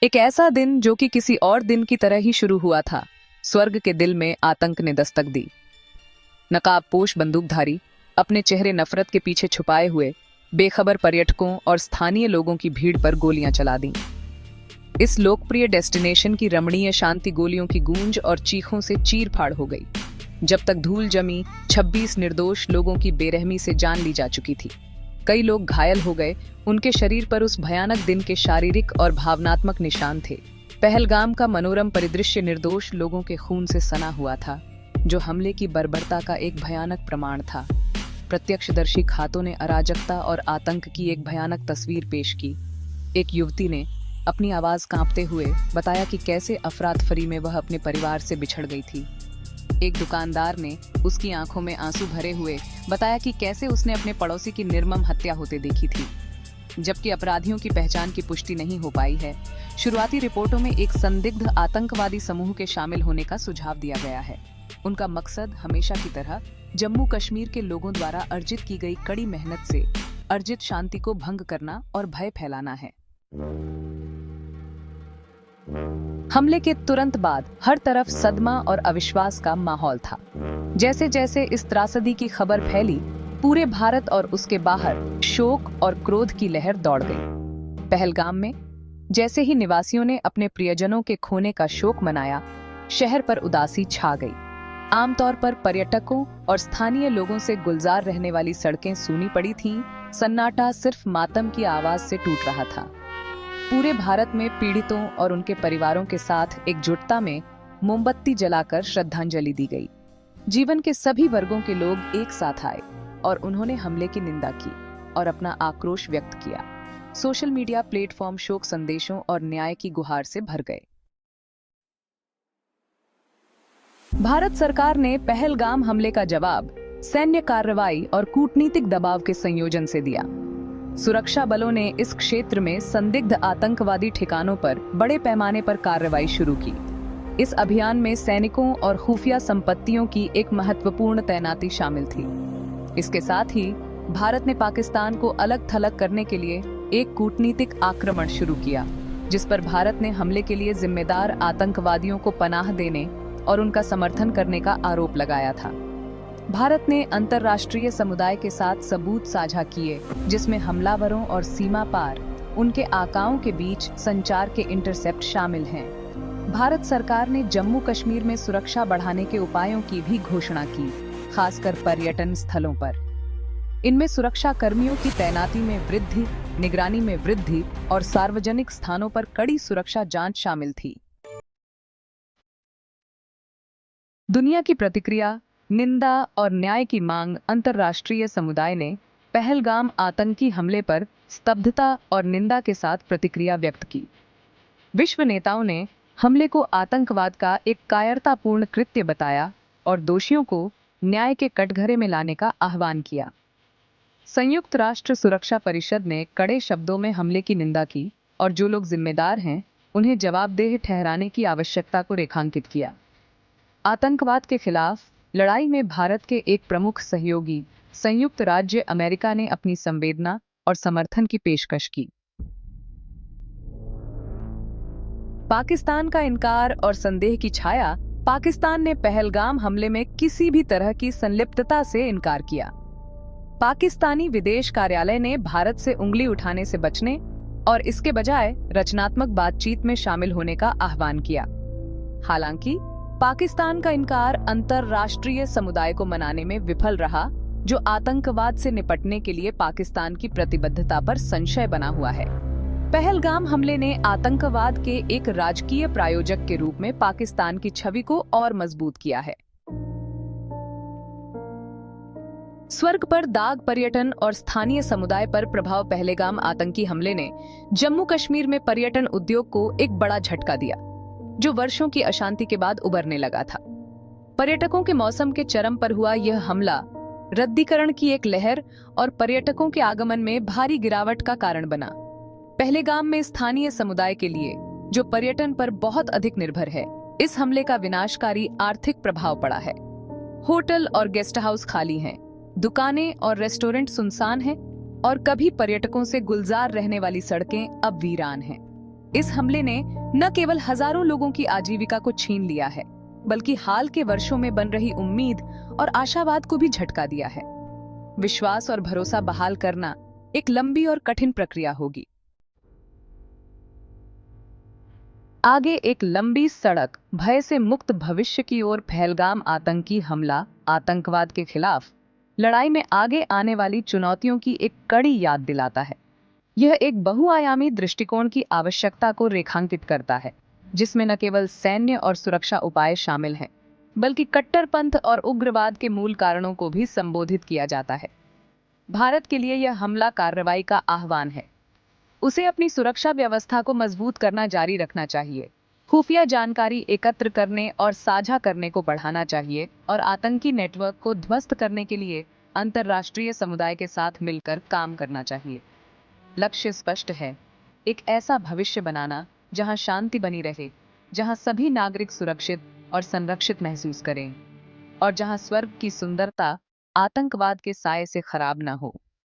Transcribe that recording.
एक ऐसा दिन जो कि किसी और दिन की तरह ही शुरू हुआ था। स्वर्ग के दिल में आतंक ने दस्तक दी। नकाबपोश बंदूकधारी अपने चेहरे नफरत के पीछे छुपाए हुए बेखबर पर्यटकों और स्थानीय लोगों की भीड़ पर गोलियां चला दी। इस लोकप्रिय डेस्टिनेशन की रमणीय शांति गोलियों की गूंज और चीखों से चीर फाड़ हो गई। जब तक धूल जमी 26 निर्दोष लोगों की बेरहमी से जान ली जा चुकी थी। कई लोग घायल हो गए। उनके शरीर पर उस भयानक दिन के शारीरिक और भावनात्मक निशान थे। पहलगाम का मनोरम परिदृश्य निर्दोष लोगों के खून से सना हुआ था, जो हमले की बर्बरता का एक भयानक प्रमाण था। प्रत्यक्षदर्शी खातों ने अराजकता और आतंक की एक भयानक तस्वीर पेश की। एक युवती ने अपनी आवाज कांपते हुए बताया कि कैसे अफरातफरी में वह अपने परिवार से बिछड़ गई थी। एक दुकानदार ने उसकी आंखों में आंसू भरे हुए बताया कि कैसे उसने अपने पड़ोसी की निर्मम हत्या होते देखी थी, जबकि अपराधियों की पहचान की पुष्टि नहीं हो पाई है। शुरुआती रिपोर्टों में एक संदिग्ध आतंकवादी समूह के शामिल होने का सुझाव दिया गया है। उनका मकसद हमेशा की तरह जम्मू कश्मीर के लोगों द्वारा अर्जित की गई कड़ी मेहनत से अर्जित शांति को भंग करना और भय फैलाना है। हमले के तुरंत बाद हर तरफ सदमा और अविश्वास का माहौल था। जैसे जैसे इस त्रासदी की खबर फैली, पूरे भारत और उसके बाहर शोक और क्रोध की लहर दौड़ गई। पहलगाम में जैसे ही निवासियों ने अपने प्रियजनों के खोने का शोक मनाया, शहर पर उदासी छा गई। आमतौर पर पर्यटकों और स्थानीय लोगों से गुलजार रहने वाली सड़कें सूनी पड़ी थीं। सन्नाटा सिर्फ मातम की आवाज से टूट रहा था। पूरे भारत में पीड़ितों और उनके परिवारों के साथ एकजुटता में मोमबत्ती जलाकर श्रद्धांजलि दी गई। जीवन के सभी वर्गों के लोग एक साथ आए और उन्होंने हमले की निंदा की और अपना आक्रोश व्यक्त किया। सोशल मीडिया प्लेटफॉर्म शोक संदेशों और न्याय की गुहार से भर गए। भारत सरकार ने पहलगाम हमले का जवाब सैन्य कार्रवाई और कूटनीतिक दबाव के संयोजन से दिया। सुरक्षा बलों ने इस क्षेत्र में संदिग्ध आतंकवादी ठिकानों पर बड़े पैमाने पर कार्रवाई शुरू की। इस अभियान में सैनिकों और खुफिया संपत्तियों की एक महत्वपूर्ण तैनाती शामिल थी। इसके साथ ही भारत ने पाकिस्तान को अलग थलग करने के लिए एक कूटनीतिक आक्रमण शुरू किया, जिस पर भारत ने हमले के लिए जिम्मेदार आतंकवादियों को पनाह देने और उनका समर्थन करने का आरोप लगाया था। भारत ने अंतर्राष्ट्रीय समुदाय के साथ सबूत साझा किए, जिसमें हमलावरों और सीमा पार उनके आकाओं के बीच संचार के इंटरसेप्ट शामिल हैं। भारत सरकार ने जम्मू कश्मीर में सुरक्षा बढ़ाने के उपायों की भी घोषणा की, खासकर पर्यटन स्थलों पर। इनमें सुरक्षा कर्मियों की तैनाती में वृद्धि, निगरानी में वृद्धि और सार्वजनिक स्थानों पर कड़ी सुरक्षा जांच शामिल थी। दुनिया की प्रतिक्रिया, निंदा और न्याय की मांग। अंतर्राष्ट्रीय समुदाय ने पहलगाम आतंकी हमले पर स्तब्धता और निंदा के साथ प्रतिक्रिया व्यक्त की। विश्व नेताओं ने हमले को आतंकवाद का एक कायरतापूर्ण कृत्य बताया और दोषियों को न्याय के कटघरे में लाने का आह्वान किया। संयुक्त राष्ट्र सुरक्षा परिषद ने कड़े शब्दों में हमले की निंदा की और जो लोग जिम्मेदार हैं, उन्हें जवाबदेह ठहराने की आवश्यकता को रेखांकित किया। आतंकवाद के खिलाफ लड़ाई में भारत के एक प्रमुख सहयोगी संयुक्त राज्य अमेरिका ने अपनी संवेदना और समर्थन की पेशकश की। पाकिस्तान का इनकार और संदेह की छाया। पाकिस्तान ने पहलगाम हमले में किसी भी तरह की संलिप्तता से इनकार किया। पाकिस्तानी विदेश कार्यालय ने भारत से उंगली उठाने से बचने और इसके बजाय रचनात्मक बातचीत में शामिल होने का आह्वान किया। हालांकि पाकिस्तान का इनकार अंतर्राष्ट्रीय समुदाय को मनाने में विफल रहा, जो आतंकवाद से निपटने के लिए पाकिस्तान की प्रतिबद्धता पर संशय बना हुआ है। पहलगाम हमले ने आतंकवाद के एक राजकीय प्रायोजक के रूप में पाकिस्तान की छवि को और मजबूत किया है। स्वर्ग पर दाग। पर्यटन और स्थानीय समुदाय पर प्रभाव। पहलगाम आतंकी हमले ने जम्मू कश्मीर में पर्यटन उद्योग को एक बड़ा झटका दिया, जो वर्षों की अशांति के बाद उभरने लगा था। पर्यटकों के मौसम के चरम पर हुआ यह हमला रद्दीकरण की एक लहर और पर्यटकों के आगमन में भारी गिरावट का कारण बना। पहलगाम में स्थानीय समुदाय के लिए, जो पर्यटन पर बहुत अधिक निर्भर है, इस हमले का विनाशकारी आर्थिक प्रभाव पड़ा है। होटल और गेस्ट हाउस खाली हैं, दुकानें और रेस्टोरेंट सुनसान हैं और कभी पर्यटकों से गुलजार रहने वाली सड़कें अब वीरान हैं। इस हमले ने न केवल हजारों लोगों की आजीविका को छीन लिया है, बल्कि हाल के वर्षों में बन रही उम्मीद और आशावाद को भी झटका दिया है। विश्वास और भरोसा बहाल करना एक लंबी और कठिन प्रक्रिया होगी। आगे एक लंबी सड़क भय से मुक्त भविष्य की ओर। पहलगाम आतंकी हमला आतंकवाद के खिलाफ लड़ाई में आगे आने वाली चुनौतियों की एक कड़ी याद दिलाता है। यह एक बहुआयामी दृष्टिकोण की आवश्यकता को रेखांकित करता है, जिसमें न केवल सैन्य और सुरक्षा उपाय शामिल हैं, बल्कि कट्टरपंथ और उग्रवाद के मूल कारणों को भी संबोधित किया जाता है। भारत के लिए यह हमला कार्रवाई का आह्वान है। उसे अपनी सुरक्षा व्यवस्था को मजबूत करना जारी रखना चाहिए, खुफिया जानकारी एकत्र करने और साझा करने को बढ़ाना चाहिए और आतंकी नेटवर्क को ध्वस्त करने के लिए अंतर्राष्ट्रीय समुदाय के साथ मिलकर काम करना चाहिए। लक्ष्य स्पष्ट है, एक ऐसा भविष्य बनाना जहां शांति बनी रहे, जहां सभी नागरिक सुरक्षित और संरक्षित महसूस करें, और जहां स्वर्ग की सुंदरता आतंकवाद के साए से खराब न हो।